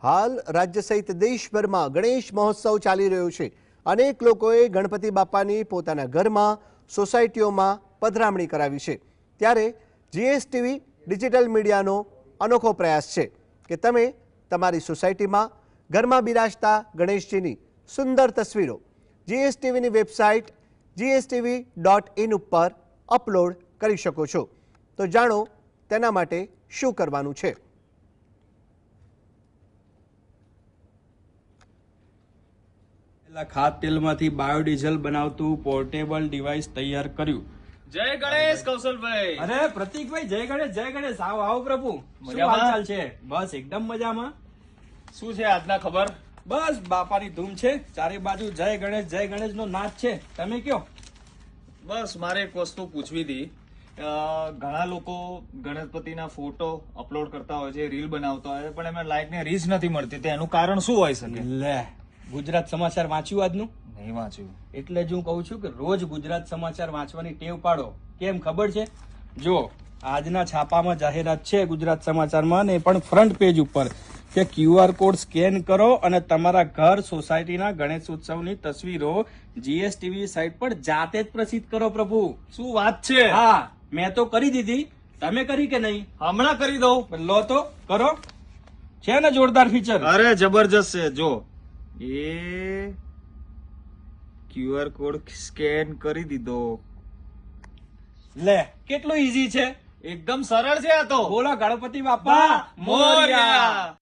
હાલ રાજ્ય સહિત દેશભરમાં ગણેશ મહોત્સવ ચાલી રહ્યો છે। અનેક લોકોએ ગણપતિ બાપાની પોતાના ઘરમાં, સોસાયટીઓમાં પધરામણી કરાવી છે। ત્યારે જીએસટીવી ડિજિટલ મીડિયાનો અનોખો પ્રયાસ છે કે તમે તમારી સોસાયટીમાં ઘરમાં બિરાજતા ગણેશજીની સુંદર તસવીરો જીએસટીવીની વેબસાઇટ gstv.in ઉપર અપલોડ કરી શકો છો। તો જાણો તેના માટે શું કરવાનું છે। ખાદ તેલમાંથી બાયોડીઝલ બનાવતું પોર્ટેબલ ડિવાઇસ તૈયાર કર્યું। જય ગણેશ કૌશલભાઈ। અરે પ્રતિકભાઈ, જય ગણેશ, આવો આવો પ્રભુ, શું મજામાં? હાલચાલ છે? બસ એકદમ મજામાં। શું છે આજના ખબર? બસ બાપાની ધૂમ છે, ચારે બાજુ જય ગણેશ નો નાદ છે। તમે કયો? બસ મારે એક વસ્તુ પૂછવી હતી। ઘણા લોકો ગણપતિના ફોટો અપલોડ કરતા હોય છે, રીલ બનાવતા હોય છે, પણ એમને લાઈક ને રીચ નથી મળતી। તો એનું કારણ શું હોઈ શકે? લે, ગુજરાત સમાચાર વાંચ્યું આજનું? નહીં વાંચ્યું। એટલે જ હું કહું છું કે રોજ ગુજરાત સમાચાર વાંચવાની ટેવ પાડો। કેમ ખબર છે? જો આજના છાપામાં જાહેરાત છે ગુજરાત સમાચારમાં, ને પણ ફ્રન્ટ પેજ ઉપર કે QR કોડ સ્કેન કરો અને તમારા ઘર, સોસાયટીના ગણેશ ઉત્સવની તસવીરો જીએસટીવી સાઇટ પર જાતે જ પ્રસિદ્ધ કરો પ્રભુ। શું વાત છે? હા, મેં તો કરી દીધી, તમે કરી કે નહીં? હમણાં કરી દઉં। લો તો કરો, છે ને જોરદાર ફીચર? અરે જબરજસ્ત છે। જો એ QR કોડ સ્કેન કરી દીધો। લે, કેટલું ઈઝી છે। એકદમ સરળ છે આ તો। બોલો ગણપતિ બાપા મોરયા।